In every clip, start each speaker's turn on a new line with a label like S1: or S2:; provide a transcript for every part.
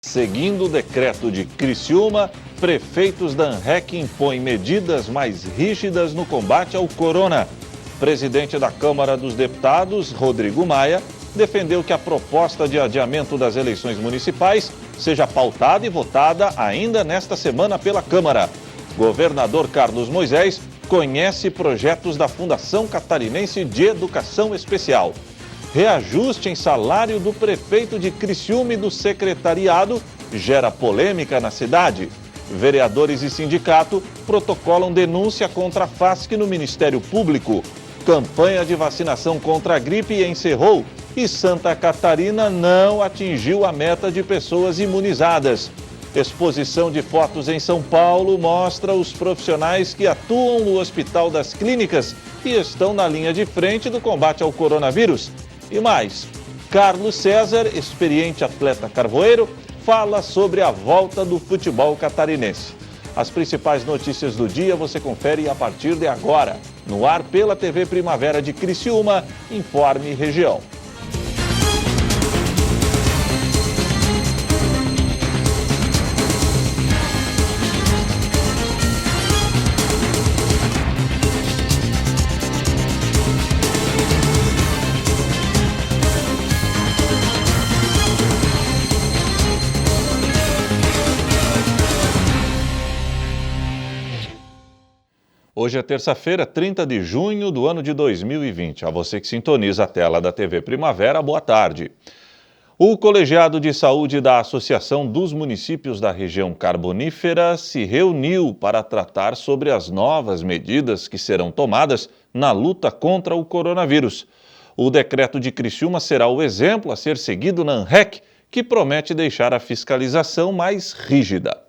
S1: Seguindo o decreto de Criciúma, prefeitos da ANREC impõem medidas mais rígidas no combate ao corona. Presidente da Câmara dos Deputados, Rodrigo Maia, defendeu que a proposta de adiamento das eleições municipais seja pautada e votada ainda nesta semana pela Câmara. Governador Carlos Moisés conhece projetos da Fundação Catarinense de Educação Especial. Reajuste em salário do prefeito de Criciúma e do secretariado gera polêmica na cidade. Vereadores e sindicato protocolam denúncia contra a FASC no Ministério Público. Campanha de vacinação contra a gripe encerrou e Santa Catarina não atingiu a meta de pessoas imunizadas. Exposição de fotos em São Paulo mostra os profissionais que atuam no Hospital das Clínicas e estão na linha de frente do combate ao coronavírus. E mais, Carlos César, experiente atleta carvoeiro, fala sobre a volta do futebol catarinense. As principais notícias do dia você confere a partir de agora. No ar pela TV Primavera de Criciúma, Informe Região. Hoje é terça-feira, 30 de junho do ano de 2020. A você que sintoniza a tela da TV Primavera, boa tarde. O colegiado de saúde da Associação dos Municípios da Região Carbonífera se reuniu para tratar sobre as novas medidas que serão tomadas na luta contra o coronavírus. O decreto de Criciúma será o exemplo a ser seguido na ANREC, que promete deixar a fiscalização mais rígida.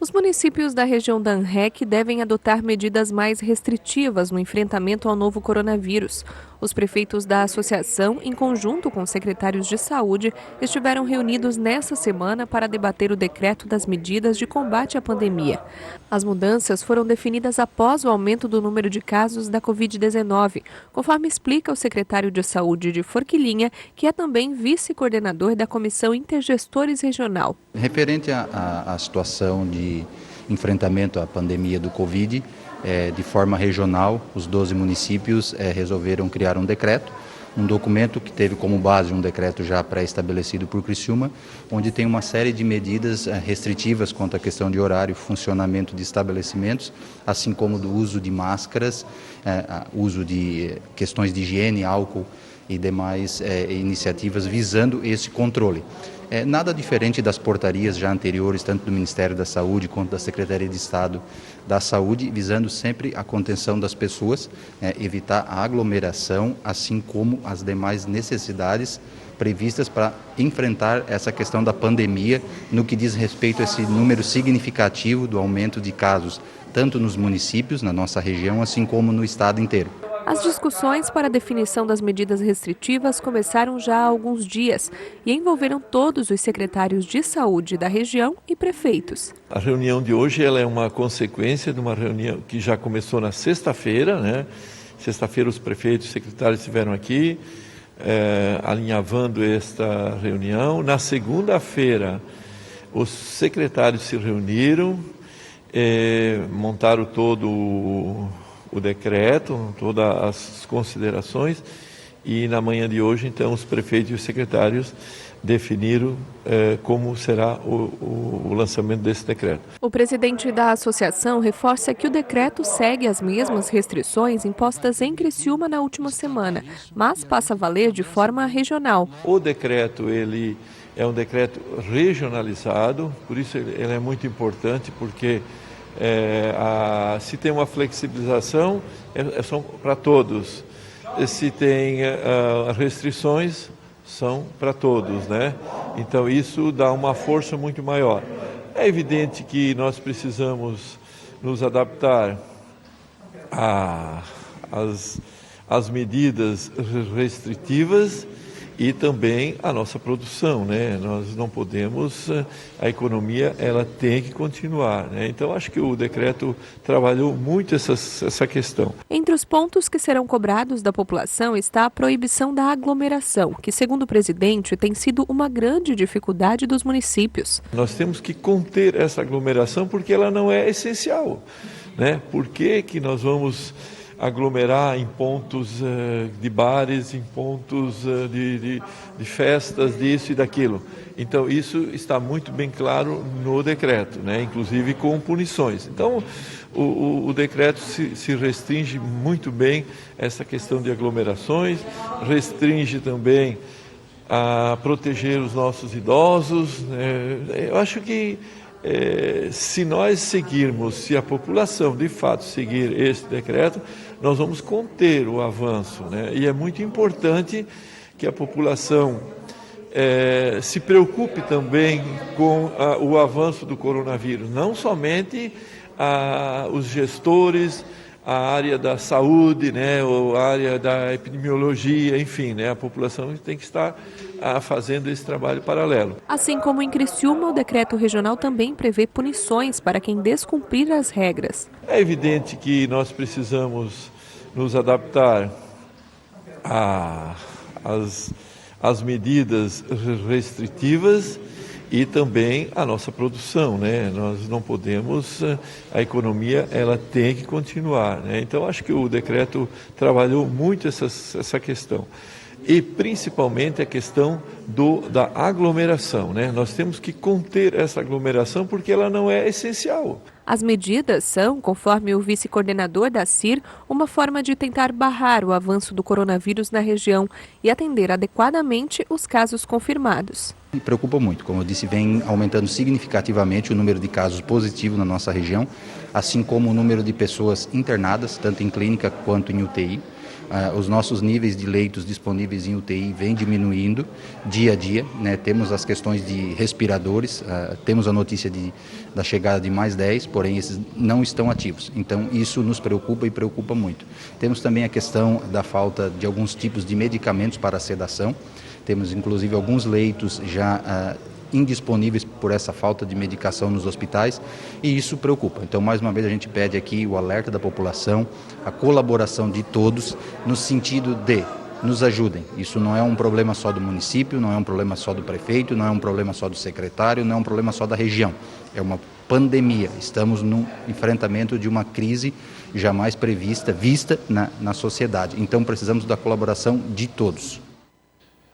S2: Os municípios da região da ANREC devem adotar medidas mais restritivas no enfrentamento ao novo coronavírus. Os prefeitos da associação, em conjunto com secretários de saúde, estiveram reunidos nesta semana para debater o decreto das medidas de combate à pandemia. As mudanças foram definidas após o aumento do número de casos da Covid-19, conforme explica o secretário de saúde de Forquilinha, que é também vice-coordenador da Comissão Intergestores Regional.
S3: Referente à situação de enfrentamento à pandemia do Covid, de forma regional, os 12 municípios resolveram criar um decreto, um documento que teve como base um decreto já pré-estabelecido por Criciúma, onde tem uma série de medidas restritivas quanto à questão de horário e funcionamento de estabelecimentos, assim como do uso de máscaras, uso de questões de higiene, álcool e demais iniciativas visando esse controle. Nada diferente das portarias já anteriores, tanto do Ministério da Saúde quanto da Secretaria de Estado da Saúde, visando sempre a contenção das pessoas, evitar a aglomeração, assim como as demais necessidades previstas para enfrentar essa questão da pandemia, no que diz respeito a esse número significativo do aumento de casos, tanto nos municípios, na nossa região, assim como no estado inteiro.
S2: As discussões para a definição das medidas restritivas começaram já há alguns dias e envolveram todos os secretários de saúde da região e prefeitos.
S4: A reunião de hoje ela é uma consequência de uma reunião que já começou na sexta-feira, né? Sexta-feira os prefeitos e secretários estiveram aqui alinhavando esta reunião. Na segunda-feira os secretários se reuniram, montaram todo o decreto, todas as considerações, e na manhã de hoje, então, os prefeitos e os secretários definiram como será o lançamento desse decreto.
S2: O presidente da associação reforça que o decreto segue as mesmas restrições impostas em Criciúma na última semana, mas passa a valer de forma regional.
S4: O decreto, ele é um decreto regionalizado, por isso ele é muito importante, porque se tem uma flexibilização, são para todos. Se tem restrições, são para todos, né? Então isso dá uma força muito maior. É evidente que nós precisamos nos adaptar às medidas restritivas e também a nossa produção, né? Nós não podemos, a economia ela tem que continuar, né? Então acho que o decreto trabalhou muito essa questão.
S2: Entre os pontos que serão cobrados da população está a proibição da aglomeração, que segundo o presidente tem sido uma grande dificuldade dos municípios.
S4: Nós temos que conter essa aglomeração porque ela não é essencial, né? Por que nós vamos aglomerar em pontos de bares, em pontos de festas, disso e daquilo? Então, isso está muito bem claro no decreto, né? Inclusive com punições. Então, o decreto se restringe muito bem essa questão de aglomerações, restringe também a proteger os nossos idosos. Eu acho que se nós seguirmos, se a população de fato seguir esse decreto, nós vamos conter o avanço, né? E é muito importante que a população se preocupe também com o avanço do coronavírus, não somente os gestores, a área da saúde, né, ou a área da epidemiologia, enfim, né, a população tem que estar fazendo esse trabalho paralelo.
S2: Assim como em Criciúma, o decreto regional também prevê punições para quem descumprir as regras.
S4: É evidente que nós precisamos nos adaptar às medidas restritivas e também a nossa produção, né? Nós não podemos, a economia ela tem que continuar, né? Então acho que o decreto trabalhou muito essa questão. E principalmente a questão da aglomeração, né? Nós temos que conter essa aglomeração porque ela não é essencial.
S2: As medidas são, conforme o vice-coordenador da CIR, uma forma de tentar barrar o avanço do coronavírus na região e atender adequadamente os casos confirmados.
S3: Me preocupa muito, como eu disse, vem aumentando significativamente o número de casos positivos na nossa região, assim como o número de pessoas internadas, tanto em clínica quanto em UTI. Os nossos níveis de leitos disponíveis em UTI vêm diminuindo dia a dia, né? Temos as questões de respiradores, temos a notícia da chegada de mais 10, porém esses não estão ativos. Então isso nos preocupa e preocupa muito. Temos também a questão da falta de alguns tipos de medicamentos para a sedação. Temos inclusive alguns leitos já indisponíveis por essa falta de medicação nos hospitais e isso preocupa. Então, mais uma vez, a gente pede aqui o alerta da população, a colaboração de todos no sentido de nos ajudem. Isso não é um problema só do município, não é um problema só do prefeito, não é um problema só do secretário, não é um problema só da região. É uma pandemia. Estamos no enfrentamento de uma crise jamais vista na sociedade. Então, precisamos da colaboração de todos.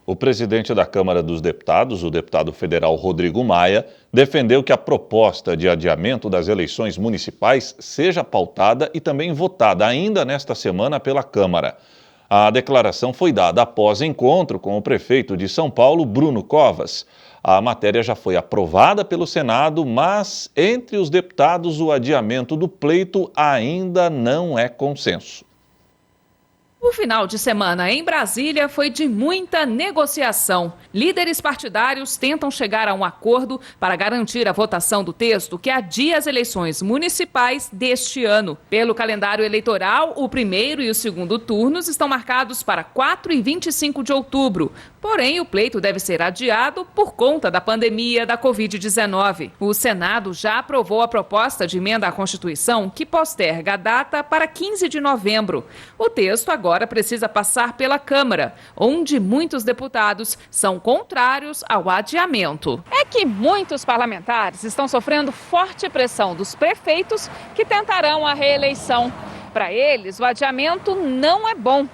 S1: O presidente da Câmara dos Deputados, o deputado federal Rodrigo Maia, defendeu que a proposta de adiamento das eleições municipais seja pautada e também votada ainda nesta semana pela Câmara. A declaração foi dada após encontro com o prefeito de São Paulo, Bruno Covas. A matéria já foi aprovada pelo Senado, mas entre os deputados o adiamento do pleito ainda não é consenso.
S5: O final de semana em Brasília foi de muita negociação. Líderes partidários tentam chegar a um acordo para garantir a votação do texto que adia as eleições municipais deste ano. Pelo calendário eleitoral, o primeiro e o segundo turnos estão marcados para 4 e 25 de outubro. Porém, o pleito deve ser adiado por conta da pandemia da Covid-19. O Senado já aprovou a proposta de emenda à Constituição que posterga a data para 15 de novembro. O texto agora precisa passar pela Câmara, onde muitos deputados são contrários ao adiamento. É que muitos parlamentares estão sofrendo forte pressão dos prefeitos que tentarão a reeleição. Para eles, o adiamento não é bom.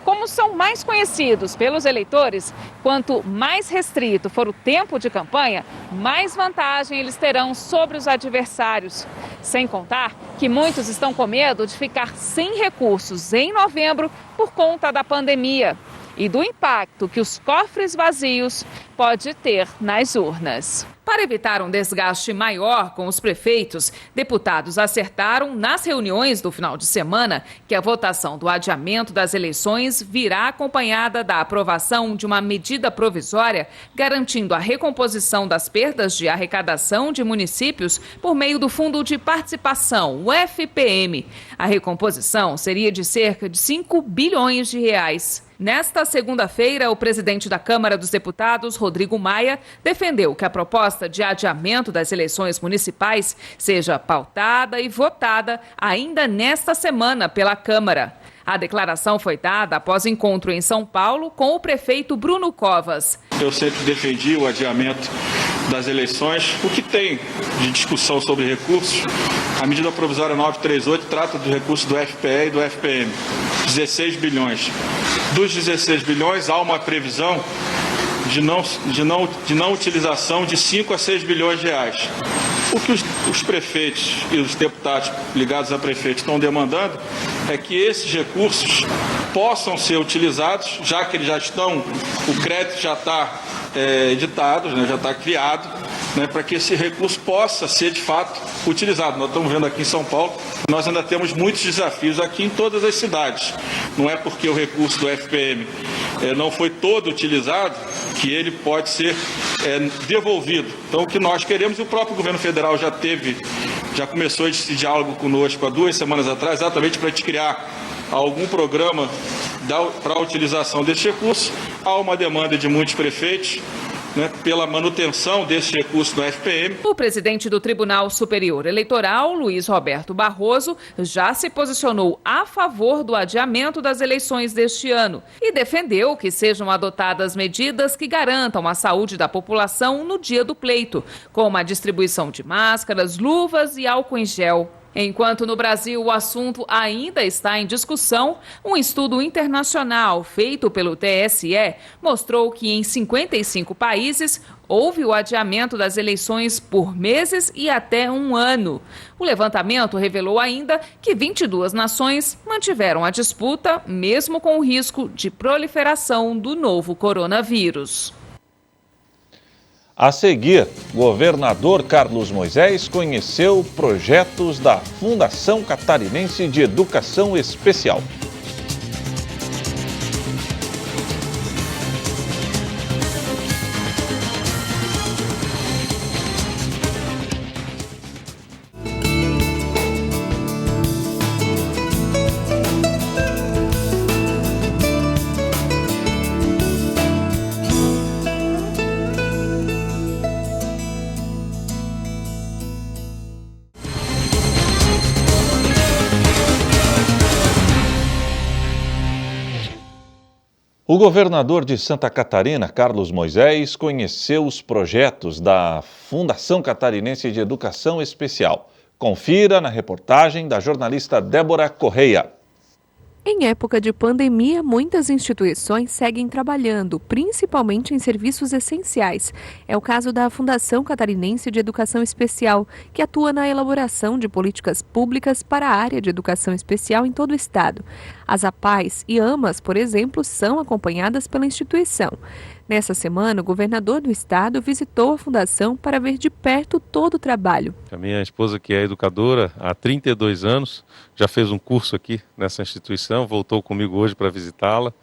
S5: Como são mais conhecidos pelos eleitores, quanto mais restrito for o tempo de campanha, mais vantagem eles terão sobre os adversários. Sem contar que muitos estão com medo de ficar sem recursos em novembro por conta da pandemia e do impacto que os cofres vazios pode ter nas urnas. Para evitar um desgaste maior com os prefeitos, deputados acertaram nas reuniões do final de semana que a votação do adiamento das eleições virá acompanhada da aprovação de uma medida provisória garantindo a recomposição das perdas de arrecadação de municípios por meio do Fundo de Participação, o FPM. A recomposição seria de cerca de 5 bilhões de reais. Nesta segunda-feira, o presidente da Câmara dos Deputados, Rodrigo Maia, defendeu que a proposta de adiamento das eleições municipais seja pautada e votada ainda nesta semana pela Câmara. A declaração foi dada após encontro em São Paulo com o prefeito Bruno Covas.
S6: Eu sempre defendi o adiamento das eleições. O que tem de discussão sobre recursos, a medida provisória 938 trata dos recursos do FPE e do FPM, 16 bilhões. Dos 16 bilhões, há uma previsão de não utilização de 5 a 6 bilhões de reais. O que os prefeitos e os deputados ligados a prefeitos estão demandando é que esses recursos possam ser utilizados, já que eles já estão, o crédito já está editado, né, já está criado, né, para que esse recurso possa ser de fato utilizado. Nós estamos vendo aqui em São Paulo, nós ainda temos muitos desafios aqui em todas as cidades. Não é porque o recurso do FPM não foi todo utilizado que ele pode ser devolvido. Então, o que nós queremos, e o próprio governo federal já começou esse diálogo conosco há 2 semanas atrás, exatamente para a gente criar algum programa para a utilização desse recurso. Há uma demanda de muitos prefeitos, né, pela manutenção desse recurso do FPM.
S5: O presidente do Tribunal Superior Eleitoral, Luiz Roberto Barroso, já se posicionou a favor do adiamento das eleições deste ano e defendeu que sejam adotadas medidas que garantam a saúde da população no dia do pleito, como a distribuição de máscaras, luvas e álcool em gel. Enquanto no Brasil o assunto ainda está em discussão, um estudo internacional feito pelo TSE mostrou que em 55 países houve o adiamento das eleições por meses e até 1 ano. O levantamento revelou ainda que 22 nações mantiveram a disputa, mesmo com o risco de proliferação do novo coronavírus.
S1: A seguir, governador Carlos Moisés conheceu projetos da Fundação Catarinense de Educação Especial. O governador de Santa Catarina, Carlos Moisés, conheceu os projetos da Fundação Catarinense de Educação Especial. Confira na reportagem da jornalista Débora Correia.
S2: Em época de pandemia, muitas instituições seguem trabalhando, principalmente em serviços essenciais. É o caso da Fundação Catarinense de Educação Especial, que atua na elaboração de políticas públicas para a área de educação especial em todo o estado. As APAES e AMAs, por exemplo, são acompanhadas pela instituição. Nessa semana, o governador do estado visitou a fundação para ver de perto todo o trabalho.
S7: A minha esposa, que é educadora há 32 anos, já fez um curso aqui nessa instituição, voltou comigo hoje para visitá-la.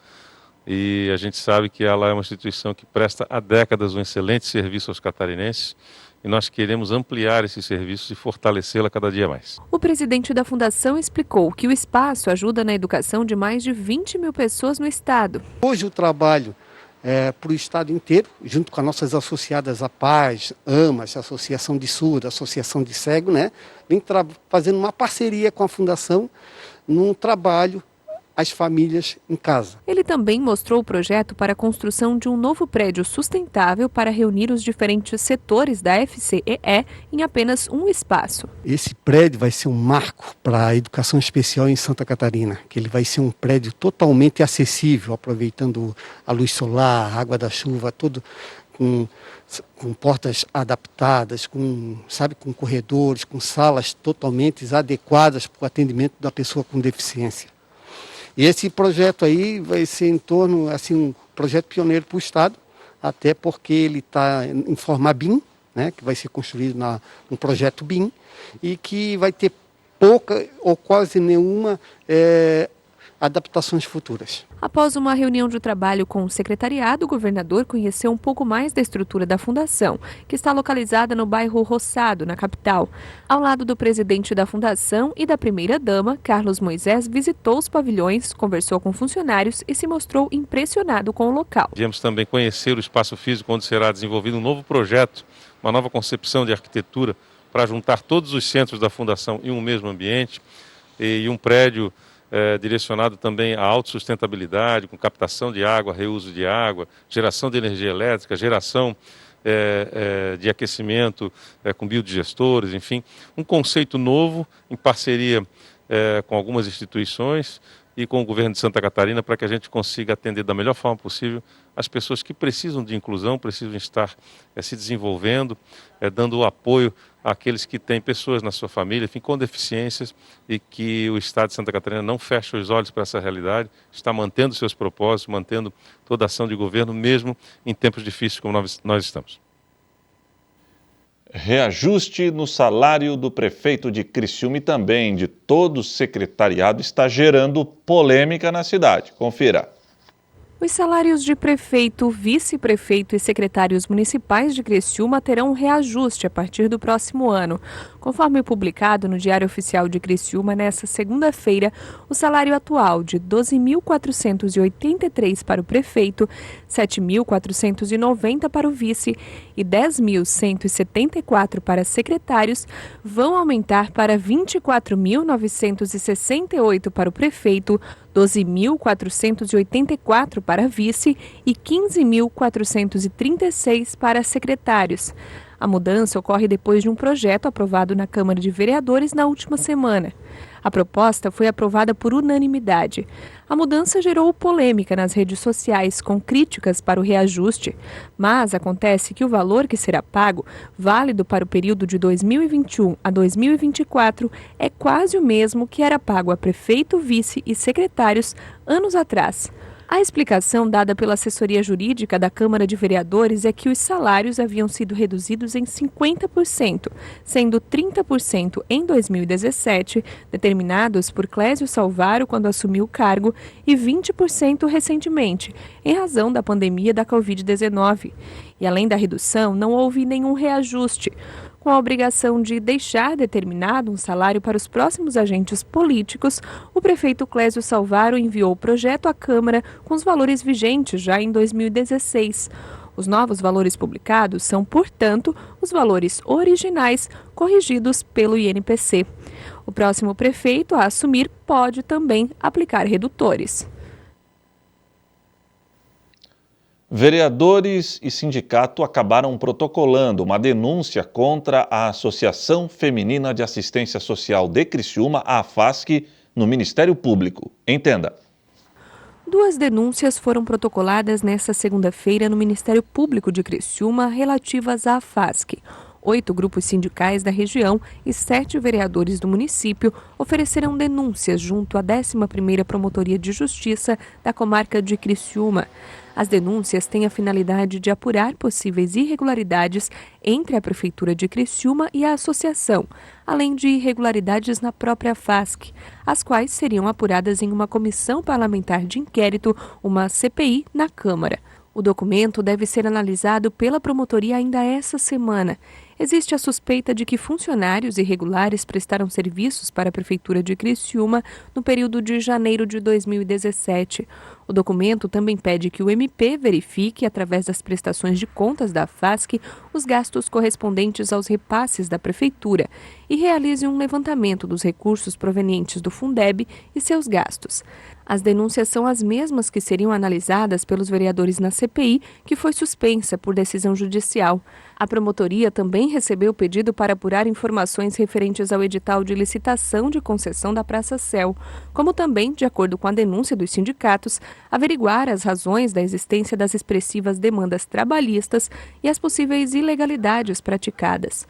S7: E a gente sabe que ela é uma instituição que presta há décadas um excelente serviço aos catarinenses. E nós queremos ampliar esses serviços e fortalecê-la cada dia mais.
S2: O presidente da fundação explicou que o espaço ajuda na educação de mais de 20 mil pessoas no estado.
S8: Hoje o trabalho para o estado inteiro, junto com as nossas associadas APAES, AMAS, Associação de Surdo, Associação de Cego, né, vem fazendo uma parceria com a fundação num trabalho às famílias em casa.
S2: Ele também mostrou o projeto para a construção de um novo prédio sustentável para reunir os diferentes setores da FCEE em apenas um espaço.
S8: Esse prédio vai ser um marco para a educação especial em Santa Catarina, que ele vai ser um prédio totalmente acessível, aproveitando a luz solar, a água da chuva, tudo com portas adaptadas, com corredores, com salas totalmente adequadas para o atendimento da pessoa com deficiência. E esse projeto aí vai ser em torno, um projeto pioneiro para o estado, até porque ele está em forma BIM, né, que vai ser construído no projeto BIM e que vai ter pouca ou quase nenhuma adaptações futuras.
S2: Após uma reunião de trabalho com o secretariado, o governador conheceu um pouco mais da estrutura da fundação, que está localizada no bairro Roçado, na capital. Ao lado do presidente da fundação e da primeira-dama, Carlos Moisés visitou os pavilhões, conversou com funcionários e se mostrou impressionado com o local.
S7: Viemos também conhecer o espaço físico onde será desenvolvido um novo projeto, uma nova concepção de arquitetura para juntar todos os centros da fundação em um mesmo ambiente e um prédio direcionado também à autossustentabilidade, com captação de água, reuso de água, geração de energia elétrica, geração de aquecimento com biodigestores, enfim, um conceito novo em parceria com algumas instituições e com o governo de Santa Catarina para que a gente consiga atender da melhor forma possível as pessoas que precisam de inclusão, precisam estar se desenvolvendo, dando apoio àqueles que têm pessoas na sua família, enfim, com deficiências, e que o Estado de Santa Catarina não fecha os olhos para essa realidade, está mantendo seus propósitos, mantendo toda a ação de governo, mesmo em tempos difíceis como nós estamos.
S1: Reajuste no salário do prefeito de Criciúma e também de todo o secretariado está gerando polêmica na cidade. Confira.
S2: Os salários de prefeito, vice-prefeito e secretários municipais de Criciúma terão um reajuste a partir do próximo ano. Conforme publicado no Diário Oficial de Criciúma nesta segunda-feira, o salário atual de R$ 12.483 para o prefeito, R$ 7.490 para o vice e R$ 10.174 para secretários vão aumentar para R$ 24.968 para o prefeito, R$ 12.484 para vice e R$ 15.436 para secretários. A mudança ocorre depois de um projeto aprovado na Câmara de Vereadores na última semana. A proposta foi aprovada por unanimidade. A mudança gerou polêmica nas redes sociais, com críticas para o reajuste. Mas acontece que o valor que será pago, válido para o período de 2021 a 2024, é quase o mesmo que era pago a prefeito, vice e secretários anos atrás. A explicação dada pela assessoria jurídica da Câmara de Vereadores é que os salários haviam sido reduzidos em 50%, sendo 30% em 2017, determinados por Clésio Salvaro quando assumiu o cargo, e 20% recentemente, em razão da pandemia da Covid-19. E além da redução, não houve nenhum reajuste. Com a obrigação de deixar determinado um salário para os próximos agentes políticos, o prefeito Clésio Salvaro enviou o projeto à Câmara com os valores vigentes já em 2016. Os novos valores publicados são, portanto, os valores originais corrigidos pelo INPC. O próximo prefeito a assumir pode também aplicar redutores.
S1: Vereadores e sindicato acabaram protocolando uma denúncia contra a Associação Feminina de Assistência Social de Criciúma, a AFASC, no Ministério Público. Entenda.
S2: 2 denúncias foram protocoladas nesta segunda-feira no Ministério Público de Criciúma relativas à AFASC. 8 grupos sindicais da região e 7 vereadores do município ofereceram denúncias junto à 11ª Promotoria de Justiça da comarca de Criciúma. As denúncias têm a finalidade de apurar possíveis irregularidades entre a Prefeitura de Criciúma e a associação, além de irregularidades na própria AFASC, as quais seriam apuradas em uma comissão parlamentar de inquérito, uma CPI, na Câmara. O documento deve ser analisado pela promotoria ainda essa semana. Existe a suspeita de que funcionários irregulares prestaram serviços para a Prefeitura de Criciúma no período de janeiro de 2017. O documento também pede que o MP verifique, através das prestações de contas da AFASC, os gastos correspondentes aos repasses da Prefeitura e realize um levantamento dos recursos provenientes do Fundeb e seus gastos. As denúncias são as mesmas que seriam analisadas pelos vereadores na CPI, que foi suspensa por decisão judicial. A promotoria também recebeu pedido para apurar informações referentes ao edital de licitação de concessão da Praça Céu, como também, de acordo com a denúncia dos sindicatos, averiguar as razões da existência das expressivas demandas trabalhistas e as possíveis ilegalidades praticadas.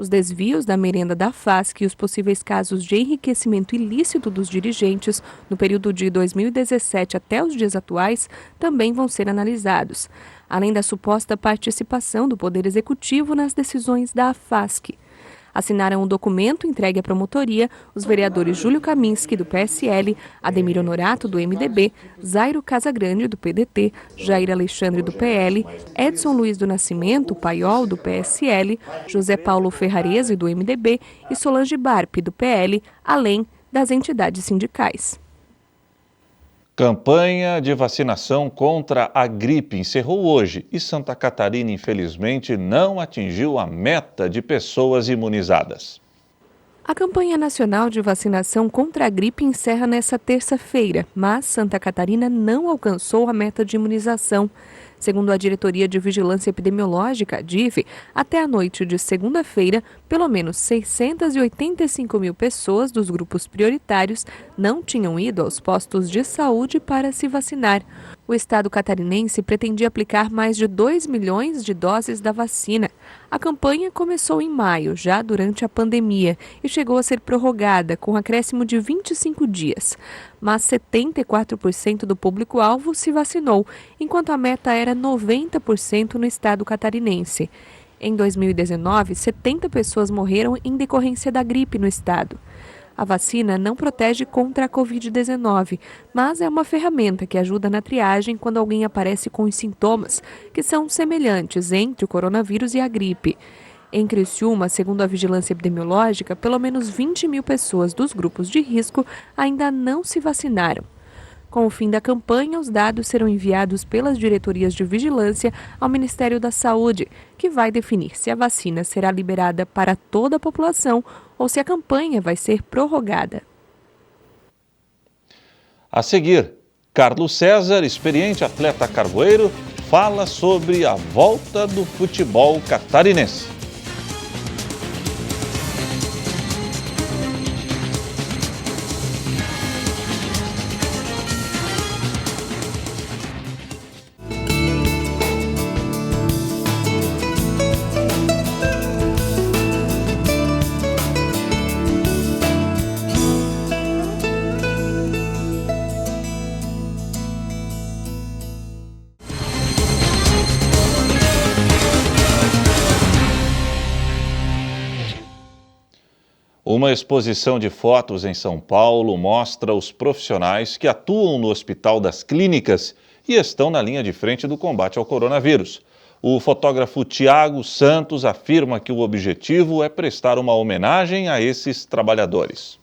S2: Os desvios da merenda da FASC e os possíveis casos de enriquecimento ilícito dos dirigentes no período de 2017 até os dias atuais também vão ser analisados, além da suposta participação do Poder Executivo nas decisões da FASC. Assinaram um documento entregue à promotoria os vereadores Júlio Kaminski, do PSL, Ademir Honorato, do MDB, Zairo Casagrande, do PDT, Jair Alexandre, do PL, Edson Luiz do Nascimento, Paiol, do PSL, José Paulo Ferrarese, do MDB e Solange Barpe, do PL, além das entidades sindicais.
S1: Campanha de vacinação contra a gripe encerrou hoje e Santa Catarina, infelizmente, não atingiu a meta de pessoas imunizadas.
S2: A campanha nacional de vacinação contra a gripe encerra nesta terça-feira, mas Santa Catarina não alcançou a meta de imunização. Segundo a Diretoria de Vigilância Epidemiológica, a DIV, até a noite de segunda-feira, pelo menos 685 mil pessoas dos grupos prioritários não tinham ido aos postos de saúde para se vacinar. O estado catarinense pretendia aplicar mais de 2 milhões de doses da vacina. A campanha começou em maio, já durante a pandemia, e chegou a ser prorrogada com acréscimo de 25 dias. Mas 74% do público-alvo se vacinou, enquanto a meta era 90% no estado catarinense. Em 2019, 70 pessoas morreram em decorrência da gripe no estado. A vacina não protege contra a Covid-19, mas é uma ferramenta que ajuda na triagem quando alguém aparece com os sintomas, que são semelhantes entre o coronavírus e a gripe. Em Criciúma, segundo a Vigilância Epidemiológica, pelo menos 20 mil pessoas dos grupos de risco ainda não se vacinaram. Com o fim da campanha, os dados serão enviados pelas diretorias de vigilância ao Ministério da Saúde, que vai definir se a vacina será liberada para toda a população ou se a campanha vai ser prorrogada.
S1: A seguir, Carlos César, experiente atleta carvoeiro, fala sobre a volta do futebol catarinense. Uma exposição de fotos em São Paulo mostra os profissionais que atuam no Hospital das Clínicas e estão na linha de frente do combate ao coronavírus. O fotógrafo Tiago Santos afirma que o objetivo é prestar uma homenagem a esses trabalhadores.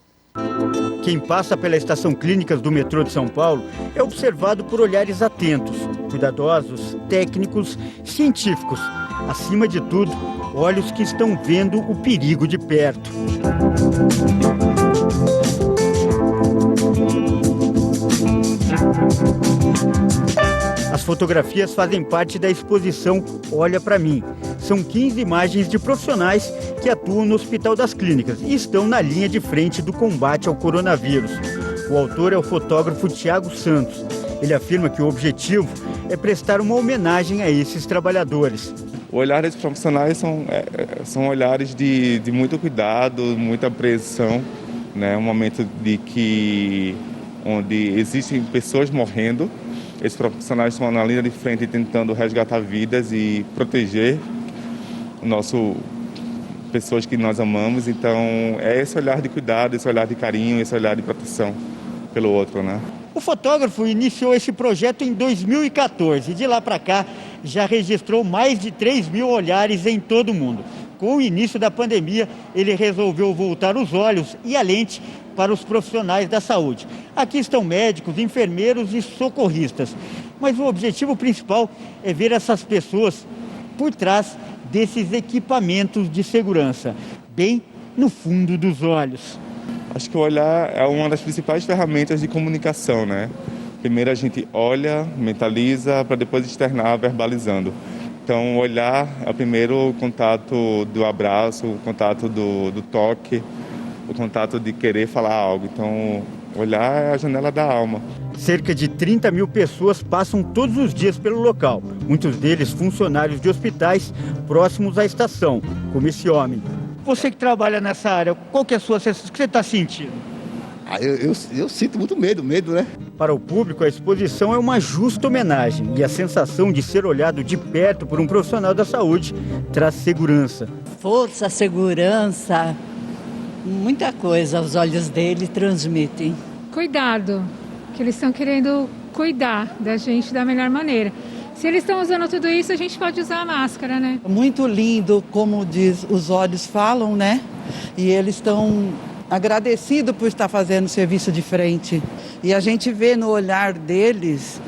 S9: Quem passa pela estação Clínicas do metrô de São Paulo é observado por olhares atentos, cuidadosos, técnicos, científicos. Acima de tudo, olhos que estão vendo o perigo de perto. As fotografias fazem parte da exposição Olha Pra Mim. São 15 imagens de profissionais que atuam no Hospital das Clínicas e estão na linha de frente do combate ao coronavírus. O autor é o fotógrafo Tiago Santos. Ele afirma que o objetivo é prestar uma homenagem a esses trabalhadores.
S10: O olhar desses profissionais são olhares de muito cuidado, muita apreensão, né? Um momento onde existem pessoas morrendo. Esses profissionais estão na linha de frente tentando resgatar vidas e proteger pessoas que nós amamos. Então, é esse olhar de cuidado, esse olhar de carinho, esse olhar de proteção pelo outro, né?
S9: O fotógrafo iniciou esse projeto em 2014 e de lá para cá já registrou mais de 3 mil olhares em todo o mundo. Com o início da pandemia, ele resolveu voltar os olhos e a lente para os profissionais da saúde. Aqui estão médicos, enfermeiros e socorristas. Mas o objetivo principal é ver essas pessoas por trás desses equipamentos de segurança, bem no fundo dos olhos.
S10: Acho que o olhar é uma das principais ferramentas de comunicação, né? Primeiro a gente olha, mentaliza, para depois externar verbalizando. Então, o olhar é o primeiro contato do abraço, o contato do toque, o contato de querer falar algo. Então, olhar é a janela da alma.
S9: Cerca de 30 mil pessoas passam todos os dias pelo local. Muitos deles funcionários de hospitais próximos à estação, como esse homem. Você que trabalha nessa área, qual que é a sua sensação? O que você está sentindo?
S11: Eu sinto muito medo, né?
S9: Para o público, a exposição é uma justa homenagem e a sensação de ser olhado de perto por um profissional da saúde traz segurança.
S12: Força, segurança, muita coisa os olhos dele transmitem.
S13: Cuidado, que eles estão querendo cuidar da gente da melhor maneira. Se eles estão usando tudo isso, a gente pode usar a máscara, né?
S14: Muito lindo, como diz, os olhos falam, né? E eles estão agradecidos por estar fazendo serviço de frente. E a gente vê no olhar deles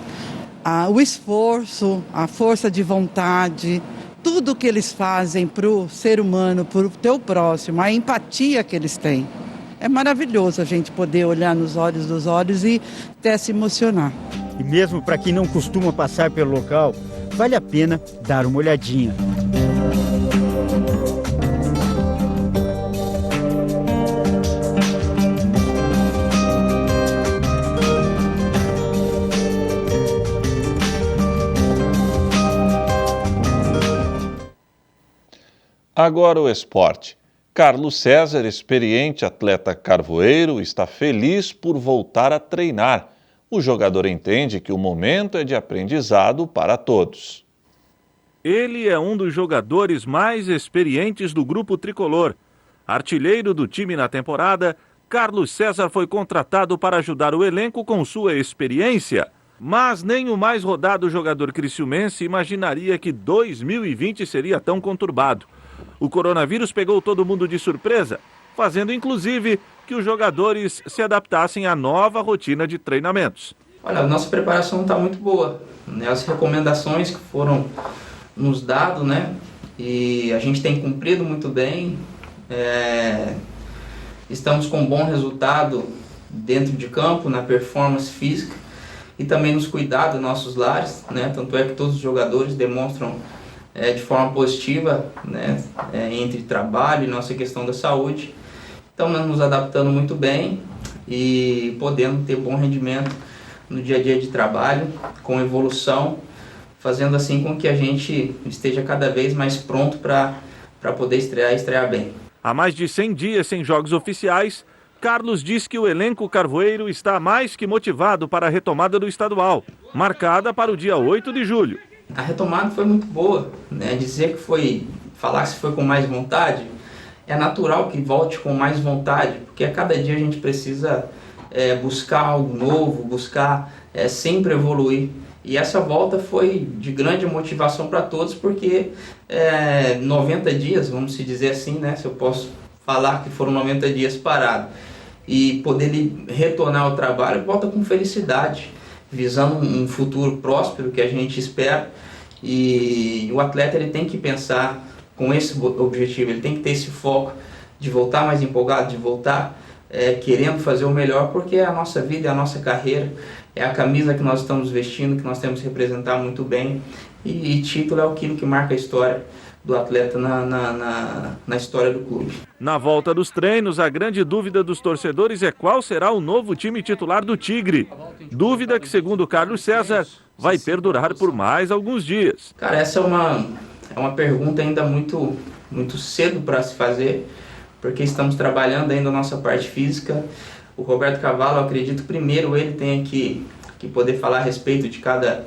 S14: o esforço, a força de vontade, tudo que eles fazem para o ser humano, para o teu próximo, a empatia que eles têm. É maravilhoso a gente poder olhar nos olhos dos olhos e até se emocionar.
S9: E mesmo para quem não costuma passar pelo local, vale a pena dar uma olhadinha.
S1: Agora o esporte. Carlos César, experiente atleta carvoeiro, está feliz por voltar a treinar. O jogador entende que o momento é de aprendizado para todos.
S15: Ele é um dos jogadores mais experientes do grupo tricolor. Artilheiro do time na temporada, Carlos César foi contratado para ajudar o elenco com sua experiência. Mas nem o mais rodado jogador criciumense imaginaria que 2020 seria tão conturbado. O coronavírus pegou todo mundo de surpresa, fazendo inclusive que os jogadores se adaptassem à nova rotina de treinamentos.
S16: Olha, a nossa preparação está muito boa, né? As recomendações que foram nos dadas, né? E a gente tem cumprido muito bem. Estamos com um bom resultado dentro de campo, na performance física e também nos cuidados dos nossos lares, né? Tanto é que todos os jogadores demonstram de forma positiva, né? Entre trabalho e nossa questão da saúde. Estamos nos adaptando muito bem e podendo ter bom rendimento no dia a dia de trabalho, com evolução, fazendo assim com que a gente esteja cada vez mais pronto para poder estrear bem.
S15: Há mais de 100 dias sem jogos oficiais, Carlos diz que o elenco carvoeiro está mais que motivado para a retomada do estadual, marcada para o dia 8 de julho.
S16: A retomada foi muito boa, né? Falar que foi com mais vontade, é natural que volte com mais vontade, porque a cada dia a gente precisa buscar algo novo, buscar sempre evoluir. E essa volta foi de grande motivação para todos, porque 90 dias, vamos se dizer assim, né? Se eu posso falar que foram 90 dias parados, e poder retornar ao trabalho, volta com felicidade, visando um futuro próspero que a gente espera. E o atleta ele tem que pensar com esse objetivo, ele tem que ter esse foco de voltar mais empolgado, de voltar querendo fazer o melhor, porque é a nossa vida, é a nossa carreira, é a camisa que nós estamos vestindo, que nós temos que representar muito bem, e título é aquilo que marca a história do atleta na história do clube.
S15: Na volta dos treinos, a grande dúvida dos torcedores é qual será o novo time titular do Tigre. Dúvida que, segundo Carlos César, vai perdurar por mais alguns dias.
S16: Cara, essa é uma pergunta ainda muito, muito cedo para se fazer, porque estamos trabalhando ainda a nossa parte física. O Roberto Cavalo, eu acredito, primeiro ele tem que poder falar a respeito de cada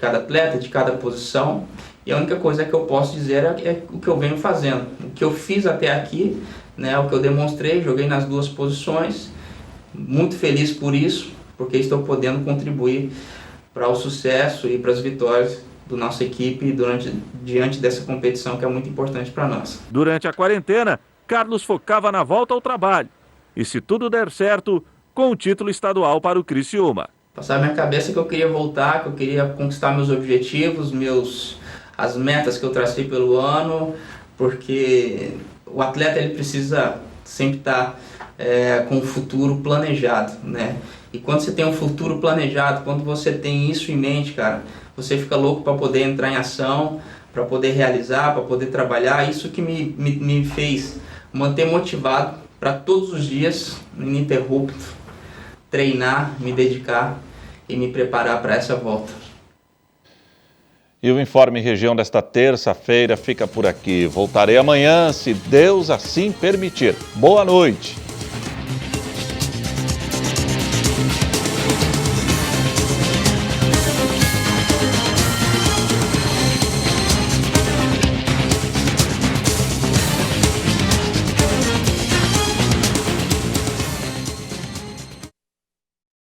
S16: atleta, de cada posição. E a única coisa que eu posso dizer é o que eu venho fazendo. O que eu fiz até aqui, né, o que eu demonstrei, joguei nas duas posições. Muito feliz por isso, porque estou podendo contribuir para o sucesso e para as vitórias da nossa equipe diante dessa competição que é muito importante para nós.
S15: Durante a quarentena, Carlos focava na volta ao trabalho. E se tudo der certo, com o título estadual para o Criciúma.
S16: Passar na minha cabeça que eu queria voltar, que eu queria conquistar meus objetivos, as metas que eu tracei pelo ano, porque o atleta ele precisa sempre estar com o futuro planejado, né? E quando você tem um futuro planejado, quando você tem isso em mente, cara, você fica louco para poder entrar em ação, para poder realizar, para poder trabalhar. Isso que me fez manter motivado para todos os dias, ininterrupto, treinar, me dedicar e me preparar para essa volta.
S1: E o Informe Região desta terça-feira fica por aqui. Voltarei amanhã, se Deus assim permitir. Boa noite.